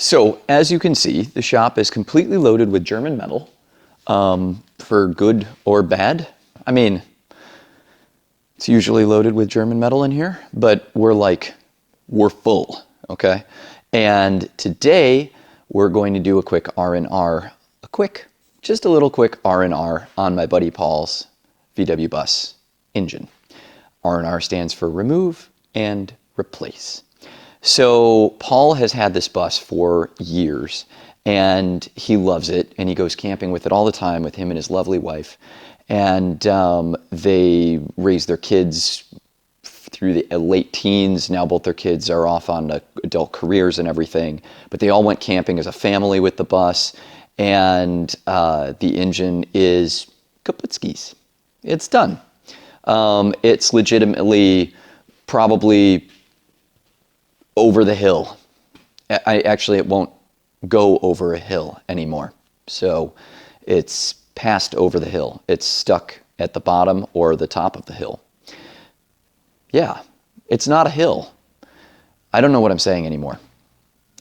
So as you can see, the shop is completely loaded with German metal, for good or bad. I mean, it's usually loaded with German metal in here, but we're full, okay? And today we're going to do a quick R&R, just a little quick R&R on my buddy Paul's VW bus engine. R&R stands for remove and replace. So Paul has had this bus for years and he loves it, and he goes camping with it all the time with him and his lovely wife. And they raise their kids through the late teens. Now both their kids are off on adult careers and everything, but they all went camping as a family with the bus, and the engine is kaputskis. It's done. It's legitimately probably over the hill. Actually, it won't go over a hill anymore. So it's passed over the hill. It's stuck at the bottom or the top of the hill. Yeah, it's not a hill. I don't know what I'm saying anymore.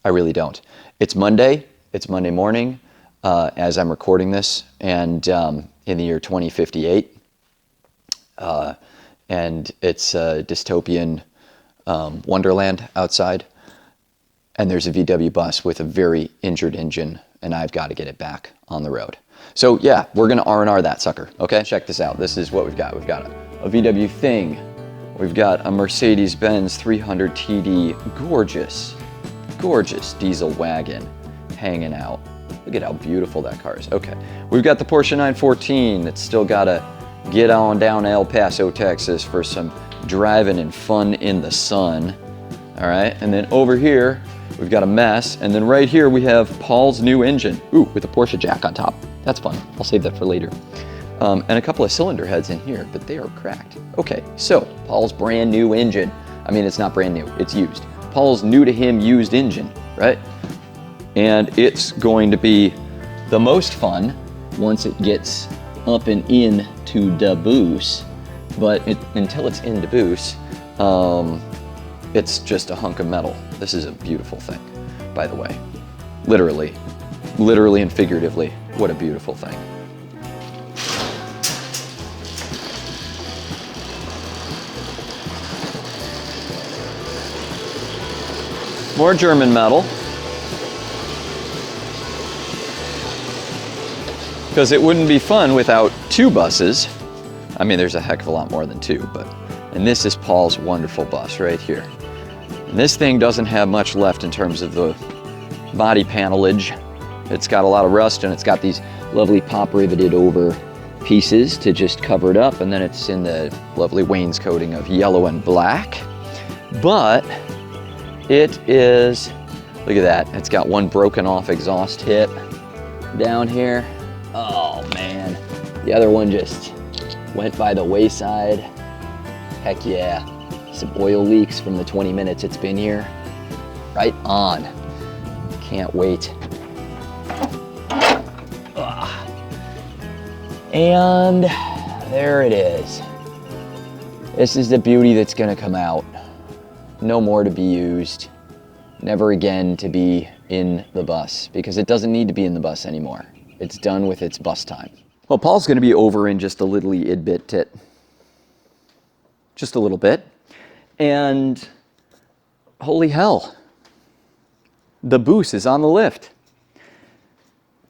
I really don't. It's Monday. It's Monday morning as I'm recording this, and in the year 2058. And it's a dystopian wonderland outside. And there's a VW bus with a very injured engine, and I've got to get it back on the road. So yeah, we're gonna R&R that sucker, okay? Check this out. This is what we've got. We've got a VW thing. We've got a Mercedes-Benz 300 TD, gorgeous diesel wagon hanging out. Look at how beautiful that car is. Okay, we've got the Porsche 914 that's still gotta get on down to El Paso, Texas for some driving and fun in the sun. All right, and then over here, we've got a mess. And then right here, we have Paul's new engine. Ooh, with a Porsche jack on top. That's fun. I'll save that for later. And a couple of cylinder heads in here, but they are cracked. Okay, so Paul's brand new engine. I mean, it's not brand new, it's used. Paul's new to him used engine, right? And it's going to be the most fun once it gets up and in to the boost. But until it's in the boost, it's just a hunk of metal. This is a beautiful thing, by the way. Literally and figuratively, what a beautiful thing. More German metal. Because it wouldn't be fun without two buses. I mean, there's a heck of a lot more than two, and this is Paul's wonderful bus right here. And this thing doesn't have much left in terms of the body panelage. It's got a lot of rust, and it's got these lovely pop riveted over pieces to just cover it up, and then it's in the lovely wainscoting of yellow and black. But it is, look at that, it's got one broken off exhaust tip down here. Oh man, the other one just went by the wayside. Heck yeah. Some oil leaks from the 20 minutes it's been here. Right on. Can't wait. Ugh. And there it is. This is the beauty that's gonna come out. No more to be used. Never again to be in the bus, because it doesn't need to be in the bus anymore. It's done with its bus time. Well, Paul's gonna be over in just a little bit tit. Just a little bit. And holy hell, the boost is on the lift.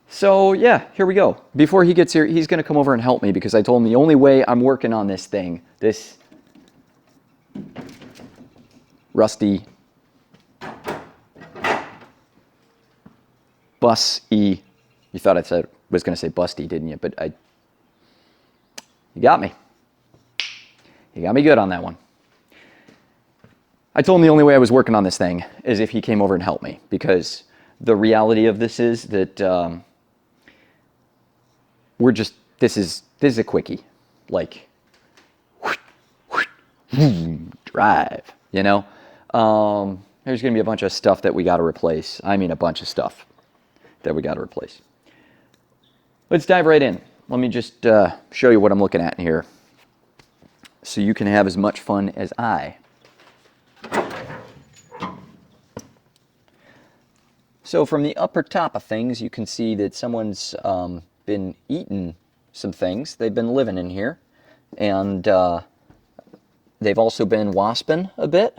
So yeah, here we go. Before he gets here, he's gonna come over and help me, because I told him the only way I'm working on this thing, this rusty bus-y. You thought I was gonna say busty, didn't you? But you got me. You got me good on that one. I told him the only way I was working on this thing is if he came over and helped me, because the reality of this is that this is a quickie, like drive, you know. There's gonna be a bunch of stuff that we got to replace. I mean, a bunch of stuff that we got to replace. Let's dive right in. Let me just show you what I'm looking at in here, so you can have as much fun as I. So from the upper top of things, you can see that someone's been eating some things. They've been living in here, and they've also been wasping a bit,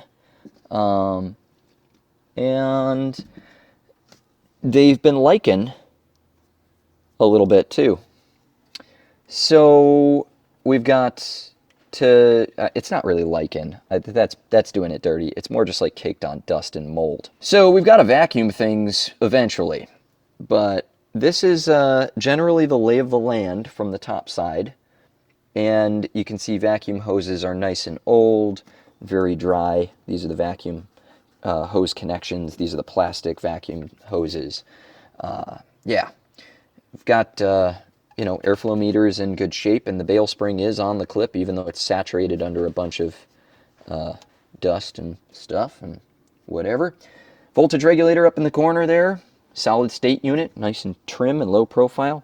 and they've been liking a little bit too. So we've got to, it's not really lichen, that's doing it dirty. It's more just like caked on dust and mold. So we've got to vacuum things eventually, but this is generally the lay of the land from the top side. And you can see vacuum hoses are nice and old, very dry. These are the vacuum hose connections. These are the plastic vacuum hoses. Yeah, we've got airflow meters in good shape, and the bail spring is on the clip, even though it's saturated under a bunch of dust and stuff and whatever. Voltage regulator up in the corner there. Solid state unit, nice and trim and low profile.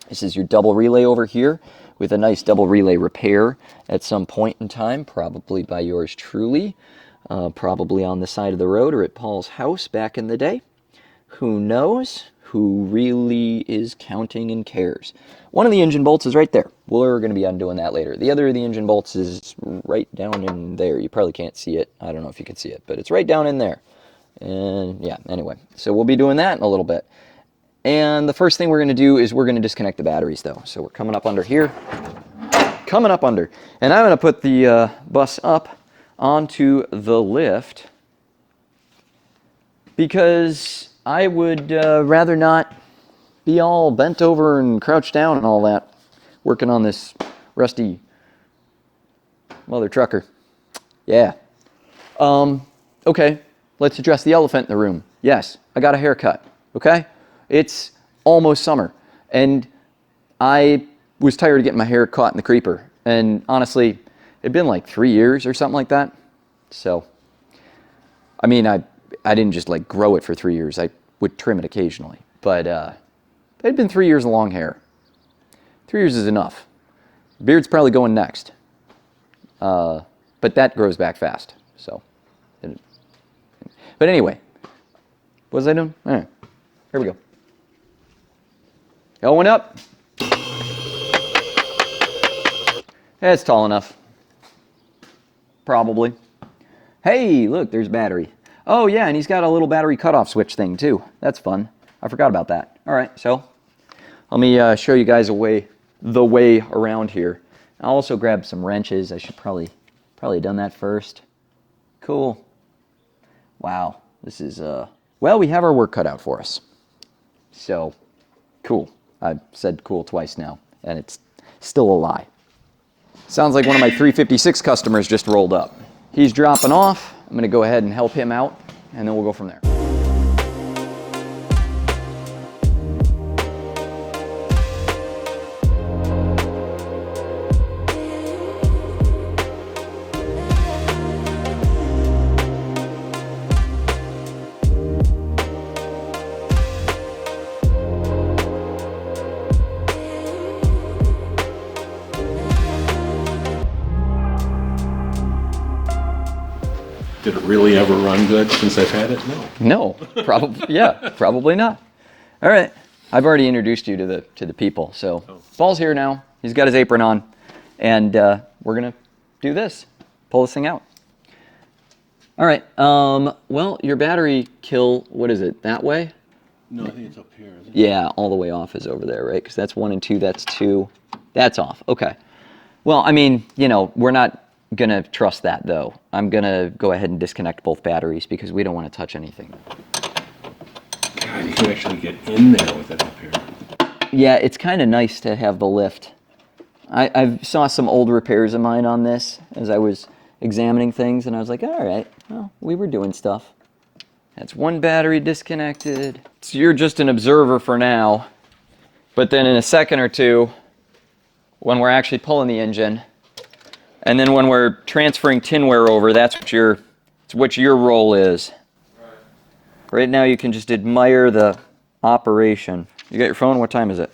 This is your double relay over here with a nice double relay repair at some point in time, probably by yours truly, probably on the side of the road or at Paul's house back in the day. Who knows? Who really is counting and cares? One of the engine bolts is right there. We're going to be undoing that later. The other of the engine bolts is right down in there. You probably can't see it. I don't know if you can see it, but it's right down in there. And yeah, anyway, so we'll be doing that in a little bit. And the first thing we're going to do is we're going to disconnect the batteries, though. So we're coming up under here. Coming up under. And I'm going to put the bus up onto the lift because I would rather not be all bent over and crouched down and all that, working on this rusty mother trucker. Yeah. Okay, let's address the elephant in the room. Yes, I got a haircut, okay? It's almost summer, and I was tired of getting my hair caught in the creeper, and honestly, it'd been like 3 years or something like that. So, I mean, I didn't just like grow it for 3 years. I would trim it occasionally, but it had been 3 years of long hair. 3 years is enough. Beard's probably going next, but that grows back fast. So, but anyway, what was I doing? All right, here we go. Going up. It's tall enough. Probably. Hey, look, there's battery. Oh yeah, and he's got a little battery cutoff switch thing too. That's fun. I forgot about that. All right, so let me show you guys the way around here. I'll also grab some wrenches. I should probably have done that first. Cool. Wow, this is well, we have our work cut out for us. So, cool. I've said cool twice now, and it's still a lie. Sounds like one of my 356 customers just rolled up. He's dropping off. I'm going to go ahead and help him out, and then we'll go from there. Did it really ever run good since I've had it? No, probably, yeah, probably not. All right, I've already introduced you to the people. So Paul's here now. He's got his apron on, and we're gonna do this, pull this thing out. All right. Well, your battery kill. What is it? That way? No, I think it's up here. Isn't it? Yeah, all the way off is over there, right? Because that's 1 and 2. That's 2. That's off. Okay. Well, I mean, we're not gonna trust that though. I'm gonna go ahead and disconnect both batteries because we don't want to touch anything. God, you can actually get in there with it up here. Yeah, it's kind of nice to have the lift. I saw some old repairs of mine on this as I was examining things, and I was like, all right, well, we were doing stuff. That's one battery disconnected. So you're just an observer for now, but then in a second or two, when we're actually pulling the engine, and then when we're transferring tinware over, that's what your role is. Right now you can just admire the operation. You got your phone? What time is it?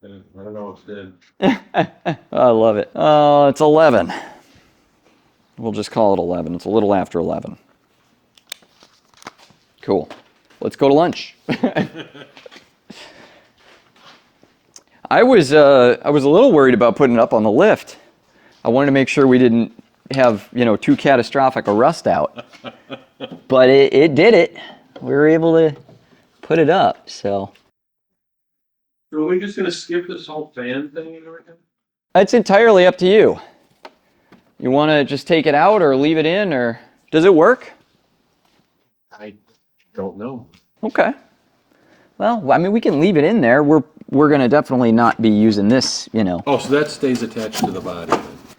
I don't know if it's dead. I love it. It's 11. We'll just call it 11. It's a little after 11. Cool. Let's go to lunch. I was a little worried about putting it up on the lift. I wanted to make sure we didn't have, too catastrophic a rust out. But it did it. We were able to put it up, so. Are we just gonna skip this whole fan thing and everything? It's entirely up to you. You want to just take it out or leave it in, or does it work? I don't know. Okay. Well, I mean, we can leave it in there. We're gonna definitely not be using this, Oh, so that stays attached to the body.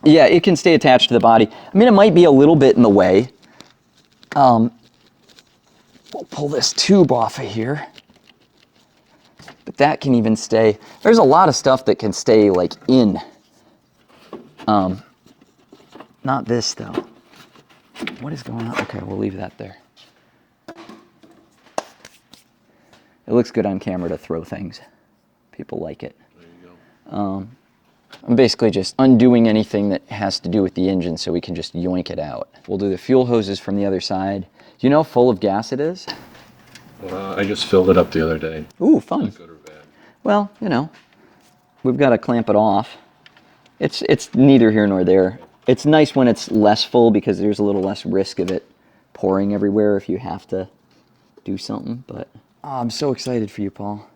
Yeah, it can stay attached to the body. I mean, it might be a little bit in the way. We'll pull this tube off of here. But that can even stay. There's a lot of stuff that can stay like in. Not this though. What is going on? Okay, we'll leave that there. It looks good on camera to throw things. People like it. There you go. I'm basically just undoing anything that has to do with the engine so we can just yoink it out. We'll do the fuel hoses from the other side. Do you know how full of gas it is? I just filled it up the other day. Ooh, fun. Good or bad? Well, we've got to clamp it off. It's neither here nor there. It's nice when it's less full because there's a little less risk of it pouring everywhere if you have to do something. But I'm so excited for you, Paul.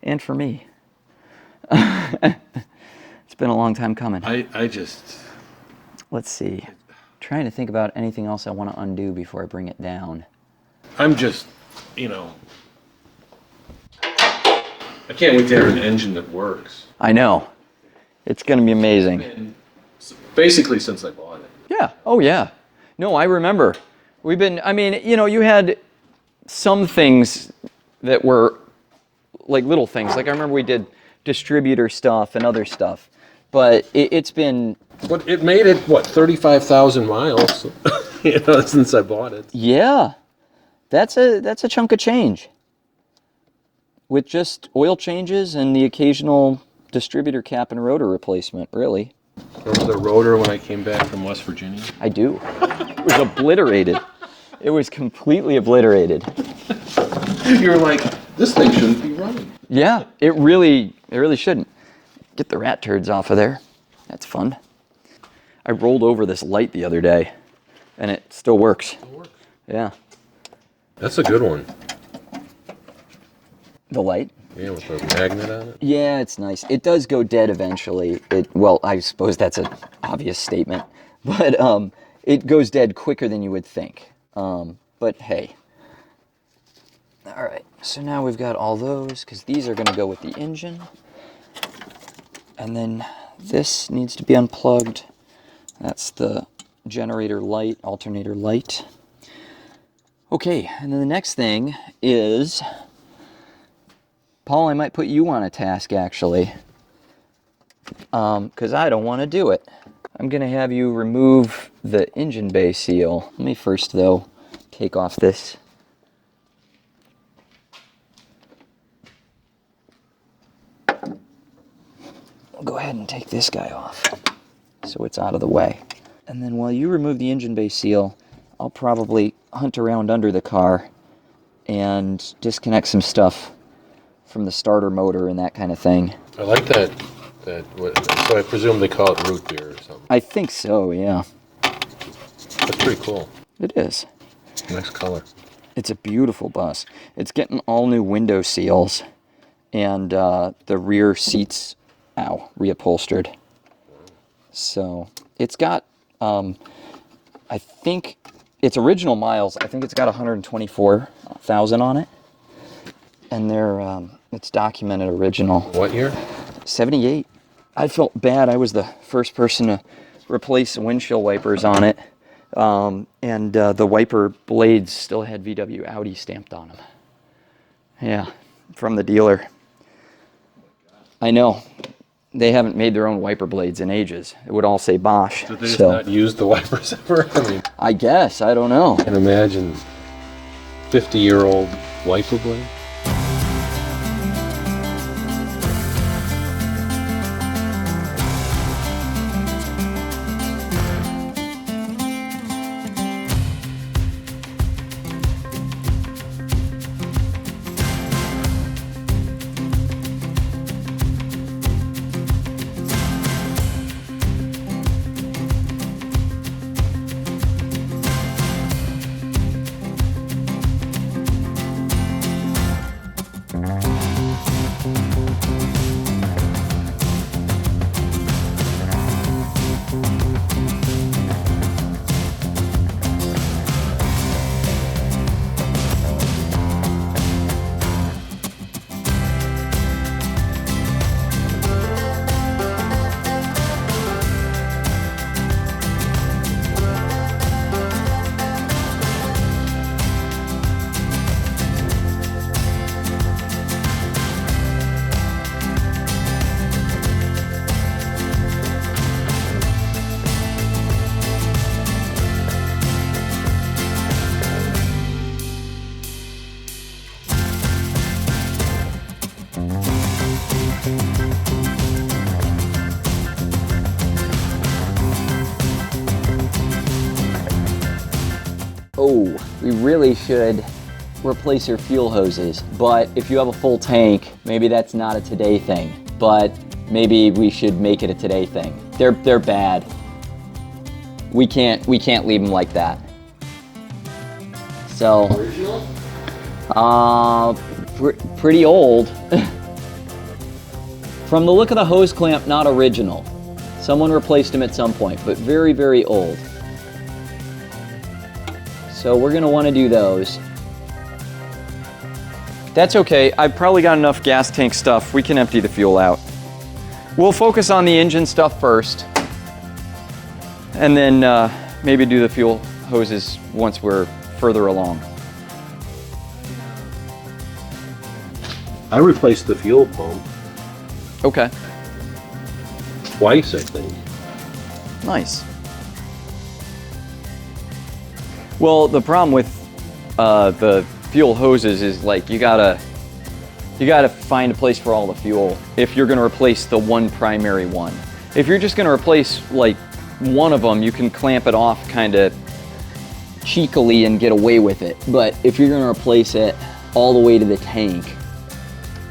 And for me. It's been a long time coming. Let's see. Trying to think about anything else I want to undo before I bring it down. I'm just, I can't wait to have an engine that works. I know. It's going to be amazing. And basically since I bought it. Yeah. Oh, yeah. No, I remember. You had some things that were like little things. Like I remember we did distributor stuff and other stuff. But it's been... But it made it, 35,000 miles, since I bought it. Yeah. That's a chunk of change. With just oil changes and the occasional distributor cap and rotor replacement, really. Remember the rotor when I came back from West Virginia? I do. It was obliterated. It was completely obliterated. You were like, this thing shouldn't be running. Yeah, it really shouldn't. Get the rat turds off of there. That's fun. I rolled over this light the other day, and it still works. Yeah. That's a good one. The light? Yeah, with the magnet on it. Yeah, it's nice. It does go dead eventually. I suppose that's an obvious statement, but it goes dead quicker than you would think. But hey. All right, so now we've got all those, because these are going to go with the engine. And then this needs to be unplugged. That's the generator light, alternator light. Okay, and then the next thing is, Paul, I might put you on a task actually, because I don't want to do it. I'm going to have you remove the engine bay seal. Let me first, though, take off this. I'll go ahead and take this guy off so it's out of the way. And then while you remove the engine bay seal, I'll probably hunt around under the car and disconnect some stuff from the starter motor and that kind of thing. I like that. So I presume they call it root beer or something. I think so, yeah. That's pretty cool. It is. Nice color. It's a beautiful bus. It's getting all new window seals and the rear seats, reupholstered. So it's got, I think its original miles, I think it's got 124,000 on it. And it's documented original. What year? 78. I felt bad. I was the first person to replace windshield wipers on it. And the wiper blades still had VW Audi stamped on them. Yeah, from the dealer. I know. They haven't made their own wiper blades in ages. It would all say Bosch. Did they just not use the wipers ever? I guess. I don't know. I can imagine 50-year-old wiper blade. Oh, we really should replace your fuel hoses, but if you have a full tank, maybe that's not a today thing, but maybe we should make it a today thing. They're bad. We can't leave them like that. So, pretty old. From the look of the hose clamp, not original. Someone replaced them at some point, but very, very old. So we're gonna wanna do those. That's okay, I've probably got enough gas tank stuff. We can empty the fuel out. We'll focus on the engine stuff first, and then maybe do the fuel hoses once we're further along. I replaced the fuel pump Okay, twice, I think. nice. Well, the problem with the fuel hoses is like you gotta find a place for all the fuel if you're gonna replace the one primary one. If you're just gonna replace like one of them, you can clamp it off kind of cheekily and get away with it. But if you're gonna replace it all the way to the tank,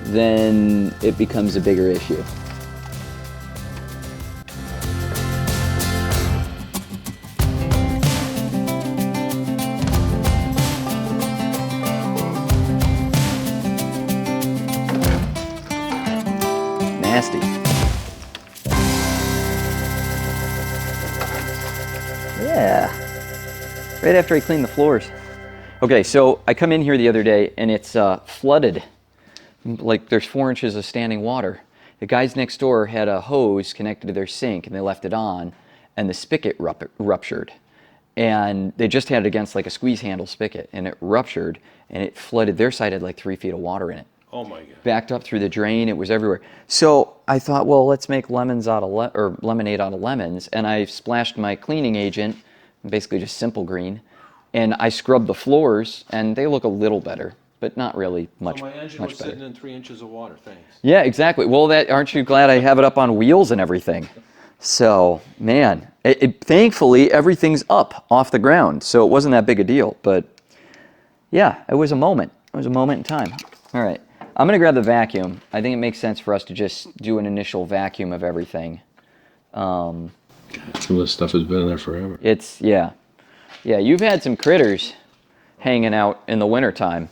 then it becomes a bigger issue. Nasty. Yeah. Right after I clean the floors. Okay, so I come in here the other day and it's flooded. Like there's 4 inches of standing water. The guys next door had a hose connected to their sink and they left it on and the spigot ruptured. And they just had it against like a squeeze handle spigot and it ruptured and it flooded. Their side had like 3 feet of water in it. Oh my God. Backed up through the drain, it was everywhere. So I thought, well, let's make lemonade out of lemons. And I splashed my cleaning agent, basically just simple green, and I scrubbed the floors and they look a little better, but not really much, So my engine much was better. sitting in 3 inches of water, thanks. Yeah, exactly. Well, aren't you glad I have it up on wheels and everything? So, man, thankfully everything's up off the ground, so it wasn't that big a deal. But yeah, it was a moment. It was a moment in time. All right, I'm gonna grab the vacuum. I think it makes sense for us to just do an initial vacuum of everything. Some of this stuff has been in there forever. Yeah, you've had some critters hanging out in the wintertime.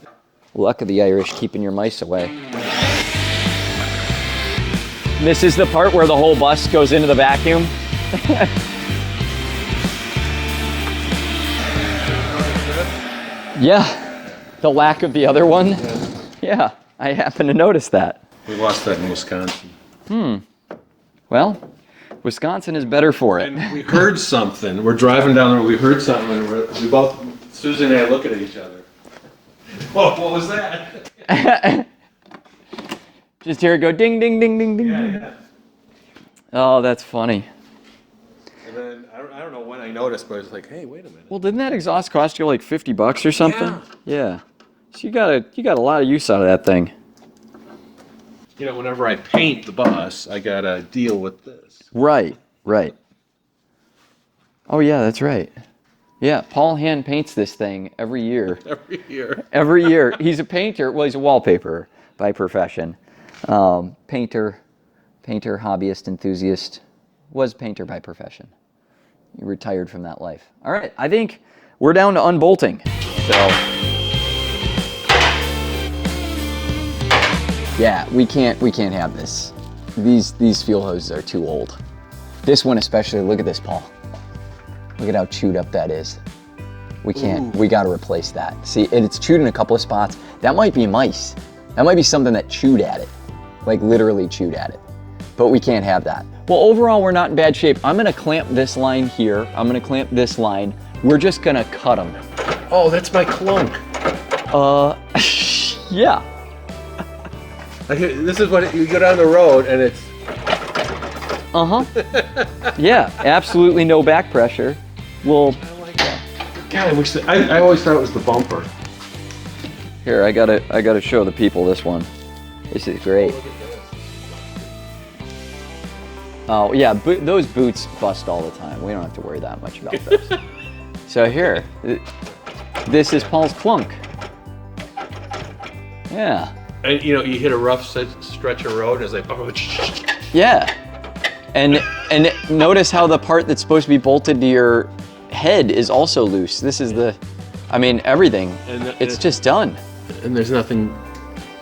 Luck of the Irish keeping your mice away. This is the part where the whole bus goes into the vacuum. Yeah, the lack of the other one. Yeah, I happened to notice that. We lost that in Wisconsin. Well, Wisconsin is better for it. And we heard something. We're driving down there. We heard something. And we both, Susan and I, look at each other. Whoa, what was that? Just hear it go ding, ding, ding, ding, ding. Yeah. Oh, that's funny. And then I don't know when I noticed, but I was like, hey, wait a minute. Well, didn't that exhaust cost you like $50 or something? Yeah. So you got a lot of use out of that thing. You know, whenever I paint the bus, I gotta deal with this. Right. Oh yeah, that's right. Yeah, Paul hand paints this thing every year. Every year. Every year. He's a painter. Well, he's a wallpaperer by profession. Painter, hobbyist, enthusiast. Was painter by profession. He retired from that life. All right, I think we're down to unbolting. So. Yeah, we can't have this. These fuel hoses are too old. This one especially, look at this, Paul. Look at how chewed up that is. We can't, we gotta replace that. See, it's chewed in a couple of spots. That might be mice. That might be something that chewed at it. Like literally chewed at it. But we can't have that. Well, overall, we're not in bad shape. I'm gonna clamp this line here. I'm gonna clamp this line. We're just gonna cut them. Oh, that's my clunk. Yeah. This is what you go down the road and it's. Yeah, absolutely no back pressure. Well, I like that. God, I wish that, I always thought it was the bumper. here, I gotta show the people this one. This is great. Oh yeah, those boots bust all the time. We don't have to worry that much about those. So here, this is Paul's clunk. Yeah. And you know, you hit a rough stretch of road, and it's like, oh, Yeah. And notice how the part that's supposed to be bolted to your head is also loose. This is I mean, everything. It's just done. And there's nothing.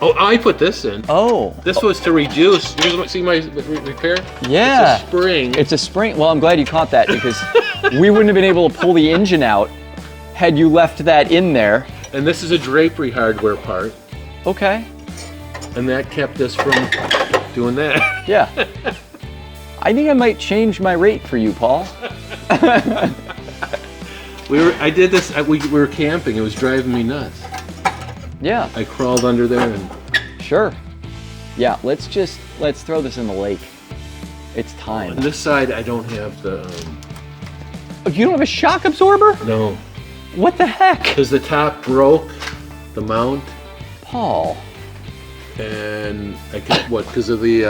Oh, I put this in. Oh. This was to reduce. See my repair? Yeah. It's a spring. It's a spring. Well, I'm glad you caught that because we wouldn't have been able to pull the engine out had you left that in there. And this is a drapery hardware part. Okay. And that kept us from doing that. Yeah. I think I might change my rate for you, Paul. I did this. We were camping. It was driving me nuts. Yeah. I crawled under there and. Sure. Yeah. Let's throw this in the lake. It's time. On this side, I don't have the. You don't have a shock absorber? No. What the heck? Because the top broke, the mount. Paul. And I could, what? Because of the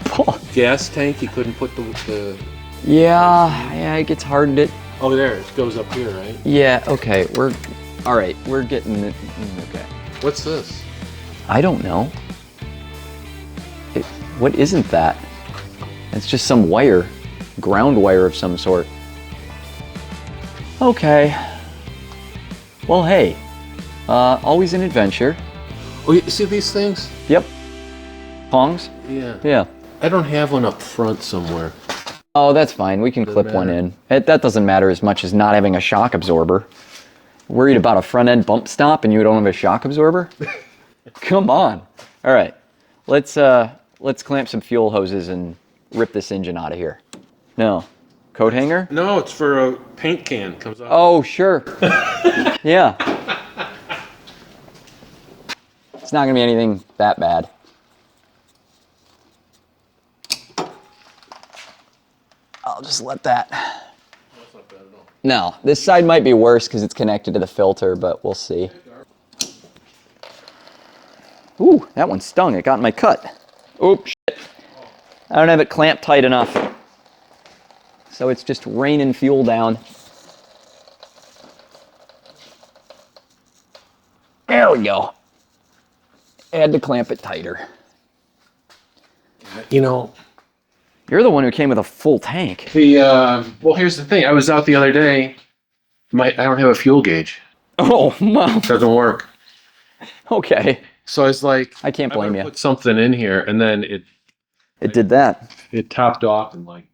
Paul. gas tank, you couldn't put the. Yeah. It gets hardened. Oh, there it goes up here, right? Yeah. Okay. All right. We're getting it. Okay. What's this? I don't know. What isn't that? It's just some wire, ground wire of some sort. Okay. Well, hey, always an adventure. Oh, you see these things? Yep. Pongs? Yeah. Yeah. I don't have one up front somewhere. Oh, that's fine. We can clip one in. That doesn't matter as much as not having a shock absorber. Worried about a front end bump stop and you don't have a shock absorber? Come on. All right. Let's clamp some fuel hoses and rip this engine out of here. No. Coat hanger? No, it's for a paint can. Comes off. Oh, sure. Yeah. It's not gonna be anything that bad. I'll just let that. That's not bad at all. No, this side might be worse because it's connected to the filter, but we'll see. Ooh, that one stung. It got in my cut. Oops, shit. I don't have it clamped tight enough. So it's just raining fuel down. There we go. I had to clamp it tighter. You know, You're the one who came with a full tank. well, here's the thing. I was out the other day. I don't have a fuel gauge. Oh, well, It doesn't work. okay. So I was like, I can't blame you. Put something in here, and then It did that. it topped off in like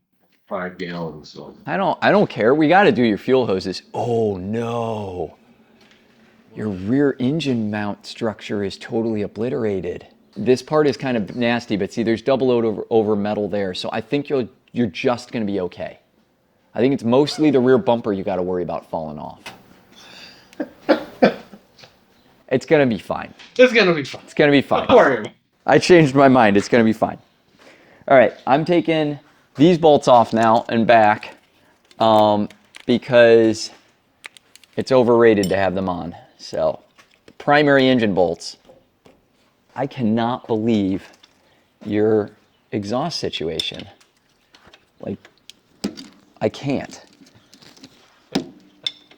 5 gallons. So I don't care. We got to do your fuel hoses. Oh no. Your rear engine mount structure is totally obliterated. This part is kind of nasty, but see, there's double load over metal there. So I think you're just going to be okay. I think it's mostly the rear bumper you got to worry about falling off. It's going to be fine. it's gonna be fun. It's going to be fine. Don't worry. I changed my mind. It's going to be fine. All right, I'm taking these bolts off now and back because it's overrated to have them on. So, primary engine bolts. I cannot believe your exhaust situation. Like, I can't.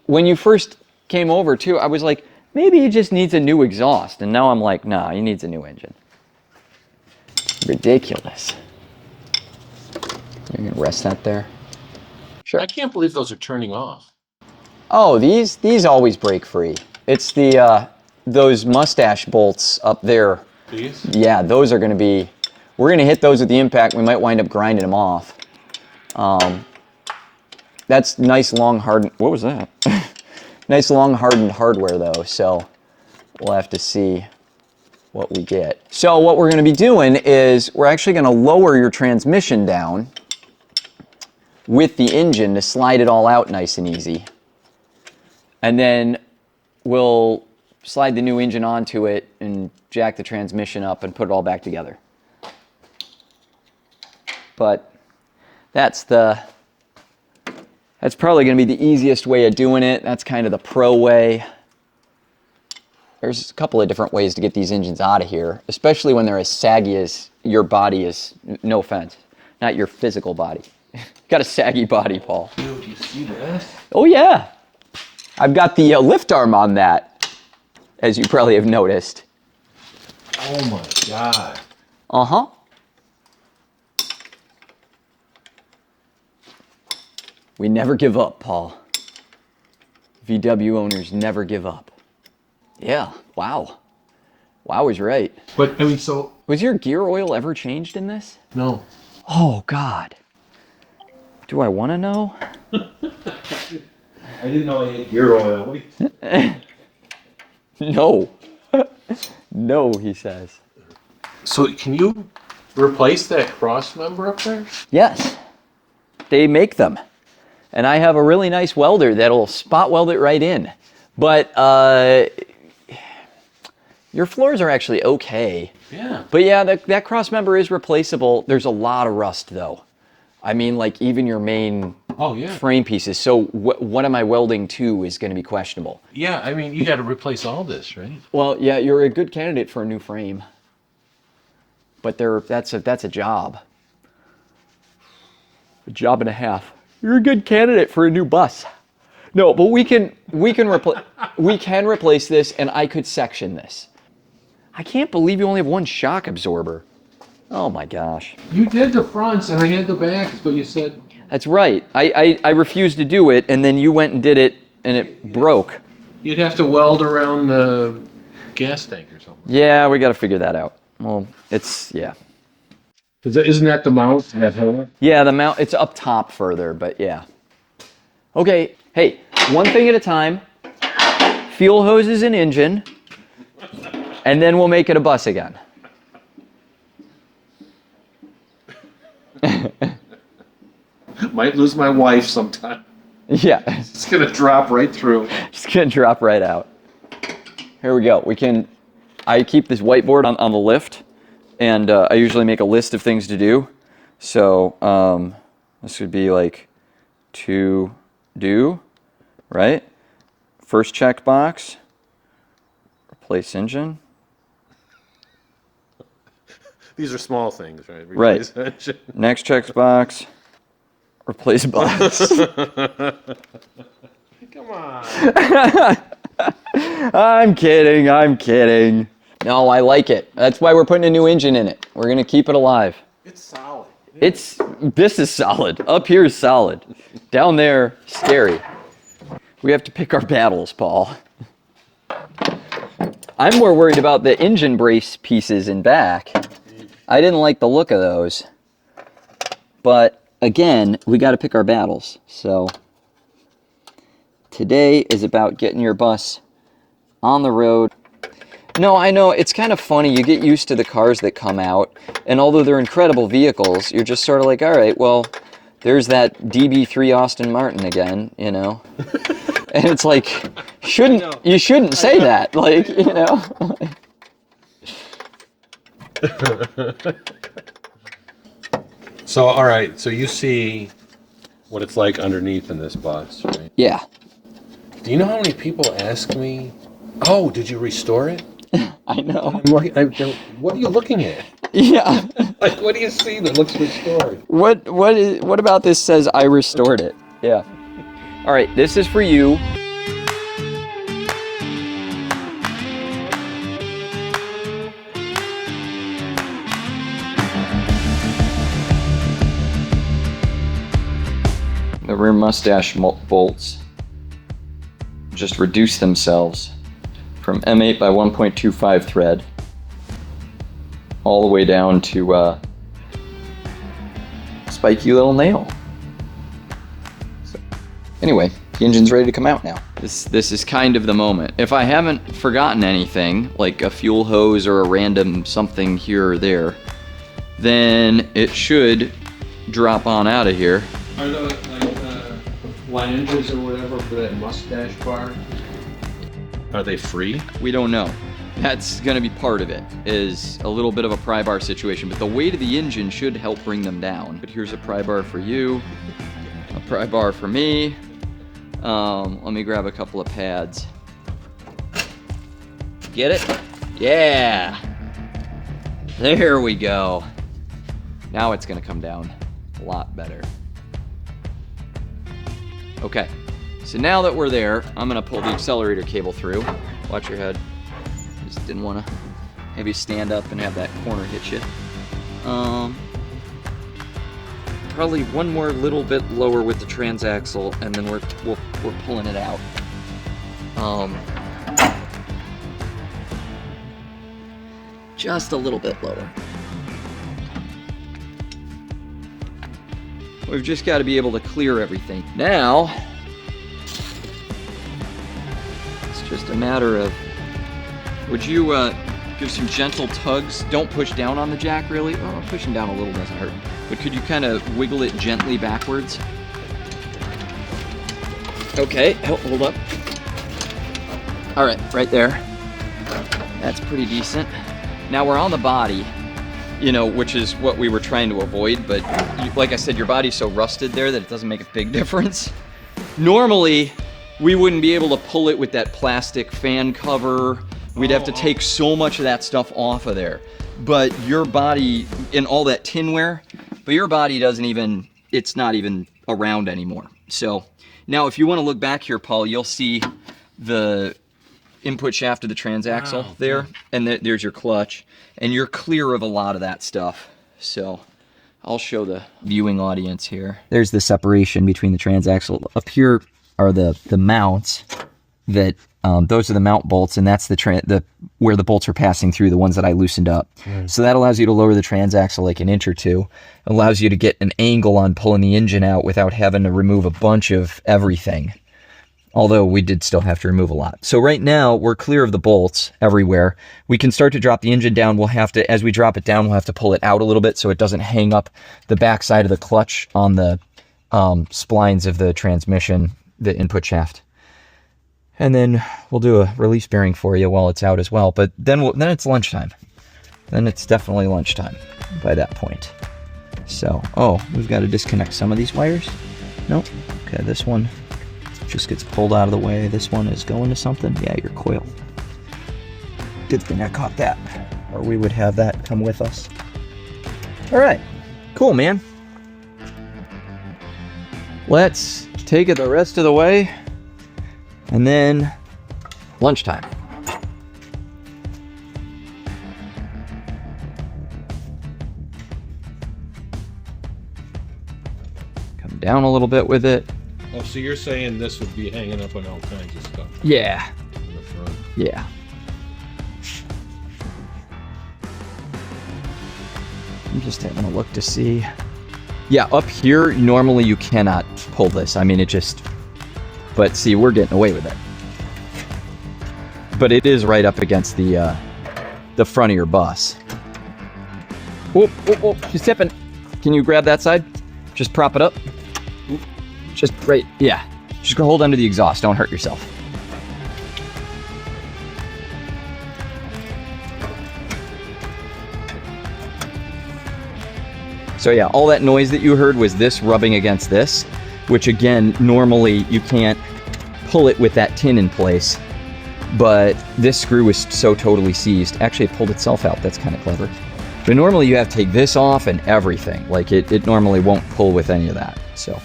When you first came over too, I was like, maybe he just needs a new exhaust. And now I'm like, nah, he needs a new engine. Ridiculous. You're gonna rest that there? Sure. I can't believe those are turning off. Oh, these always break free. It's the those mustache bolts up there These? Yeah, those are gonna be, we're gonna hit those with the impact. We might wind up grinding them off. That's nice long hardened, what was that? Nice long hardened hardware though, so we'll have to see what we get. So what we're gonna be doing is we're actually gonna lower your transmission down with the engine to slide it all out nice and easy. And then we'll slide the new engine onto it and jack the transmission up and put it all back together. But that's probably going to be the easiest way of doing it. That's kind of the pro way. There's a couple of different ways to get these engines out of here, especially when they're as saggy as your body is. No offense, not your physical body. Got a saggy body, Paul. Dude, you see this? Oh yeah, I've got the lift arm on that, as you probably have noticed. Oh my God. Uh-huh. We never give up, Paul. VW owners never give up. Yeah, wow. Wow is right. But, I mean, so... Was your gear oil ever changed in this? No. Oh, God. Do I want to know? I didn't know I had gear oil. No. No, he says. So can you replace that cross member up there? Yes. They make them. And I have a really nice welder that'll spot weld it right in. But your floors are actually okay. Yeah. But yeah, that cross member is replaceable. There's a lot of rust though. I mean, like even your main frame pieces. So what am I welding to is going to be questionable. Yeah, I mean, you got to replace all this, right? Well, yeah, you're a good candidate for a new frame. But that's a job. A job and a half. You're a good candidate for a new bus. No, but we can replace this, and I could section this. I can't believe you only have one shock absorber. Oh my gosh. You did the fronts and I had the backs, but you said... That's right. I refused to do it, and then you went and did it, and it broke. You'd have to weld around the gas tank or something. Yeah, we got to figure that out. Well, yeah. Isn't that the mount? That helmet? Yeah, the mount, it's up top further, but yeah. Okay, hey, one thing at a time. Fuel hoses and engine, and then we'll make it a bus again. Might lose my wife sometime. Yeah. It's going to drop right through. Just gonna drop right out. Here we go. I keep this whiteboard on the lift, and I usually make a list of things to do. So this would be like to do, right? First check box, replace engine. These are small things, right? Right. Next check box, replace box. Come on. I'm kidding. No, I like it. That's why we're putting a new engine in it. We're gonna keep it alive. It's solid. This is solid. Up here is solid. Down there, scary. We have to pick our battles, Paul. I'm more worried about the engine brace pieces in back. I didn't like the look of those. But again, we got to pick our battles. So today is about getting your bus on the road. No, I know, it's kind of funny. You get used to the cars that come out, and although they're incredible vehicles, you're just sort of like, all right, well, there's that DB3 Aston Martin again, you know? And it's like, you shouldn't say that, like, you know? So, all right, so you see what it's like underneath in this bus, right? Yeah. Do you know how many people ask me, oh, did you restore it? I know. What are you looking at? Yeah. Like, what do you see that looks restored? What about this says I restored it? Yeah. All right, this is for you. The rear mustache bolts just reduce themselves from M8 by 1.25 thread all the way down to spiky little nail. So, anyway, the engine's ready to come out now. This is kind of the moment. If I haven't forgotten anything, like a fuel hose or a random something here or there, then it should drop on out of here. Are those like flanges or whatever for that mustache bar? Are they free? We don't know. That's gonna be part of it, is a little bit of a pry bar situation, but the weight of the engine should help bring them down. But here's a pry bar for you, a pry bar for me. Let me grab a couple of pads. Get it? Yeah! There we go. Now it's gonna come down a lot better. Okay, so now that we're there, I'm gonna pull the accelerator cable through. Watch your head. Just didn't wanna have you stand up and have that corner hit you. Probably one more little bit lower with the transaxle, and then we're pulling it out. Just a little bit lower. We've just got to be able to clear everything. Now, it's just a matter of, would you give some gentle tugs? Don't push down on the jack, really. Oh, pushing down a little doesn't hurt. But could you kind of wiggle it gently backwards? Okay, hold up. All right, right there. That's pretty decent. Now we're on the body, you know, which is what we were trying to avoid, but like I said, your body's so rusted there that it doesn't make a big difference. Normally, we wouldn't be able to pull it with that plastic fan cover. We'd have to take so much of that stuff off of there. But your body, and all that tinware, but your body doesn't even, it's not even around anymore. So now if you want to look back here, Paul, you'll see the input shaft of the transaxle there, and there's your clutch, and you're clear of a lot of that stuff. So I'll show the viewing audience here. There's the separation between the transaxle. Up here are the mounts that those are the mount bolts, and that's the where the bolts are passing through, the ones that I loosened up. So that allows you to lower the transaxle like an inch or two. It allows you to get an angle on pulling the engine out without having to remove a bunch of everything. Although we did still have to remove a lot. So right now we're clear of the bolts everywhere. We can start to drop the engine down. We'll have to, as we drop it down, we'll have to pull it out a little bit so it doesn't hang up the back side of the clutch on the splines of the transmission, the input shaft. And then we'll do a release bearing for you while it's out as well. But then it's lunchtime. Then it's definitely lunchtime by that point. So, oh, we've got to disconnect some of these wires. Nope. Okay, this one just gets pulled out of the way. This one is going to something. Yeah, your coil. Good thing I caught that, or we would have that come with us. All right, cool, man. Let's take it the rest of the way. And then lunchtime. Come down a little bit with it. Oh, so you're saying this would be hanging up on all kinds of stuff? Yeah. In the front. Yeah. I'm just having a look to see. Yeah, up here, normally you cannot pull this. I mean, it just... But see, we're getting away with it. But it is right up against the front of your bus. Whoop, whoop, whoop, she's tipping. Can you grab that side? Just prop it up. Just right, yeah. Just go hold onto the exhaust, don't hurt yourself. So yeah, all that noise that you heard was this rubbing against this, which again, normally you can't pull it with that tin in place, but this screw was so totally seized. Actually, it pulled itself out. That's kind of clever. But normally you have to take this off and everything. Like it normally won't pull with any of that. So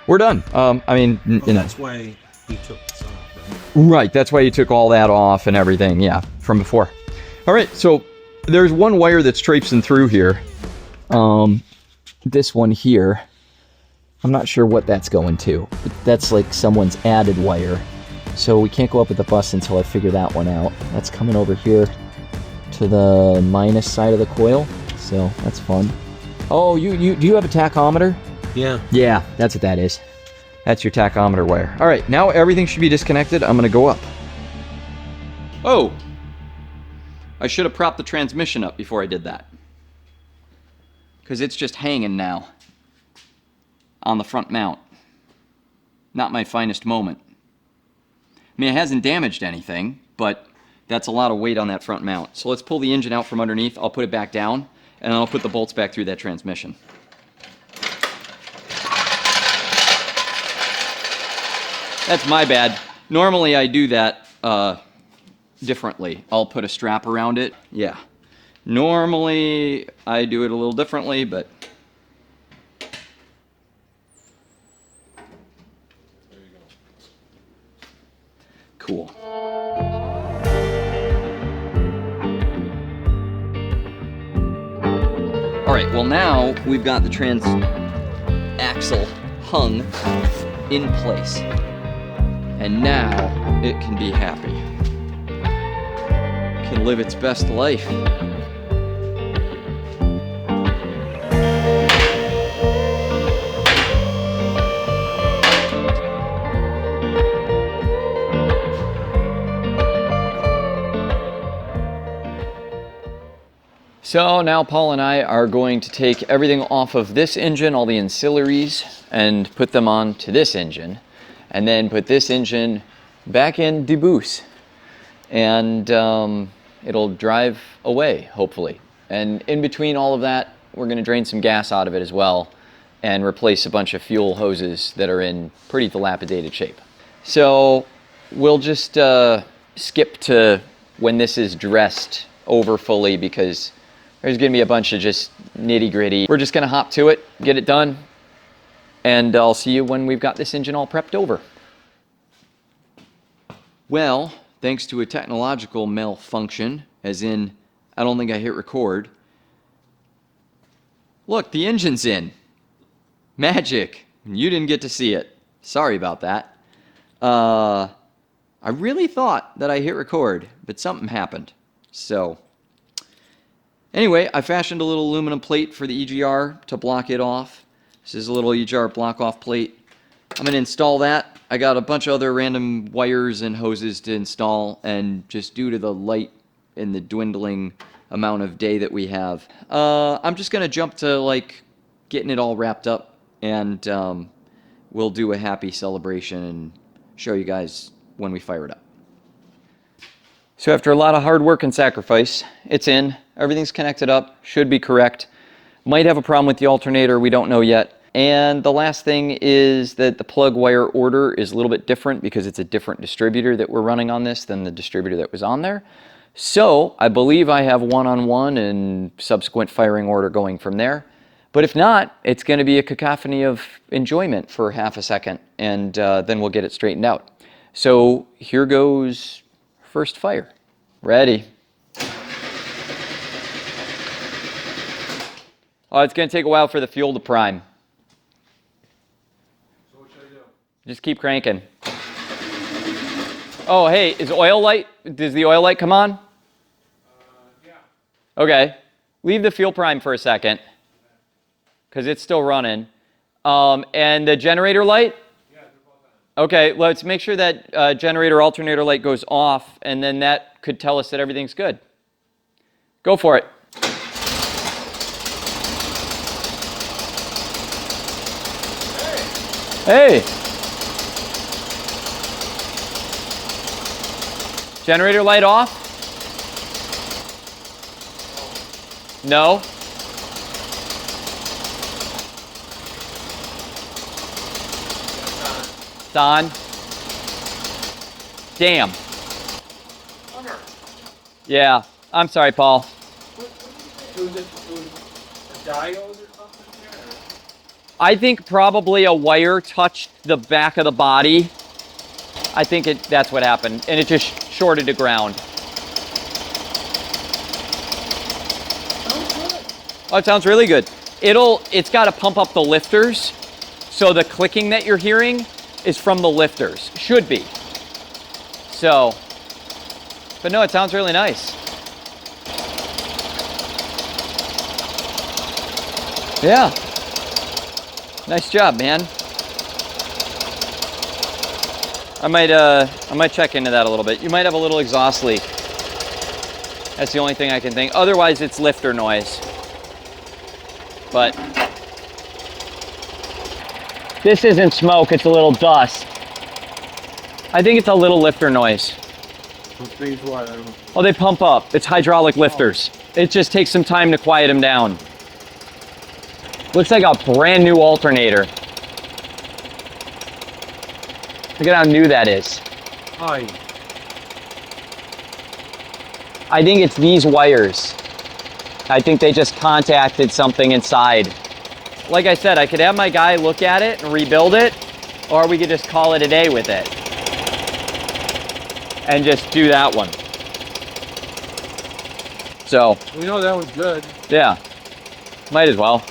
we're done. I mean, that's why you took this off, right? Right, that's why you took all that off and everything, yeah, from before. All right, so there's one wire that's traipsing through here. This one here, I'm not sure what that's going to. But that's like someone's added wire. So we can't go up with the bus until I figure that one out. That's coming over here to the minus side of the coil, so that's fun. Oh, do you have a tachometer? Yeah. Yeah, that's what that is. That's your tachometer wire. All right, now everything should be disconnected. I'm gonna go up. Oh, I should have propped the transmission up before I did that, because it's just hanging now on the front mount. Not my finest moment. I mean, it hasn't damaged anything, but that's a lot of weight on that front mount. So let's pull the engine out from underneath. I'll put it back down, and then I'll put the bolts back through that transmission. That's my bad. Normally I do that differently. I'll put a strap around it. Yeah. Normally I do it a little differently, but There you go. cool. All right, well now we've got the trans axle hung in place. And now it can be happy. Can live its best life. So now Paul and I are going to take everything off of this engine, all the ancillaries, and put them onto this engine. And then put this engine back in the booth, and it'll drive away, hopefully. And in between all of that, we're going to drain some gas out of it as well and replace a bunch of fuel hoses that are in pretty dilapidated shape. So we'll just skip to when this is dressed over fully, because there's going to be a bunch of just nitty-gritty. We're just going to hop to it, get it done, and I'll see you when we've got this engine all prepped over. Well, thanks to a technological malfunction, as in, I don't think I hit record. Look, the engine's in. Magic. You didn't get to see it. Sorry about that. I really thought that I hit record, but something happened. So, anyway, I fashioned a little aluminum plate for the EGR to block it off. This is a little EGR block-off plate. I'm going to install that. I got a bunch of other random wires and hoses to install, and just due to the light and the dwindling amount of day that we have, I'm just going to jump to like getting it all wrapped up, and we'll do a happy celebration and show you guys when we fire it up. So after a lot of hard work and sacrifice, it's in. Everything's connected up, should be correct. Might have a problem with the alternator, we don't know yet. And the last thing is that the plug wire order is a little bit different because it's a different distributor that we're running on this than the distributor that was on there. So I believe I have one-on-one and subsequent firing order going from there. But if not, it's going to be a cacophony of enjoyment for half a second, and then we'll get it straightened out. So here goes first fire. Ready. Oh, it's going to take a while for the fuel to prime. So what should I do? Just keep cranking. Oh, hey, is oil light? Does the oil light come on? Yeah. Okay. Leave the fuel prime for a second, because it's still running. And the generator light? Yeah, they're both on. Okay, let's make sure that generator alternator light goes off, and then that could tell us that everything's good. Go for it. Hey! Generator light off? No? It's on. Damn. Yeah, I'm sorry, Paul. It was a diode or something here? I think probably a wire touched the back of the body. I think that's what happened, and it just shorted to ground. Oh, it sounds really good. It's got to pump up the lifters, so the clicking that you're hearing is from the lifters. Should be. So, but no, it sounds really nice. Yeah. Nice job, man. I might check into that a little bit. You might have a little exhaust leak. That's the only thing I can think. Otherwise, it's lifter noise. But this isn't smoke, it's a little dust. I think it's a little lifter noise. Oh, they pump up. It's hydraulic lifters. It just takes some time to quiet them down. Looks like a brand new alternator. Look at how new that is. Hi. I think it's these wires. I think they just contacted something inside. Like I said, I could have my guy look at it and rebuild it, or we could just call it a day with it and just do that one. So We know that was good. yeah, might as well.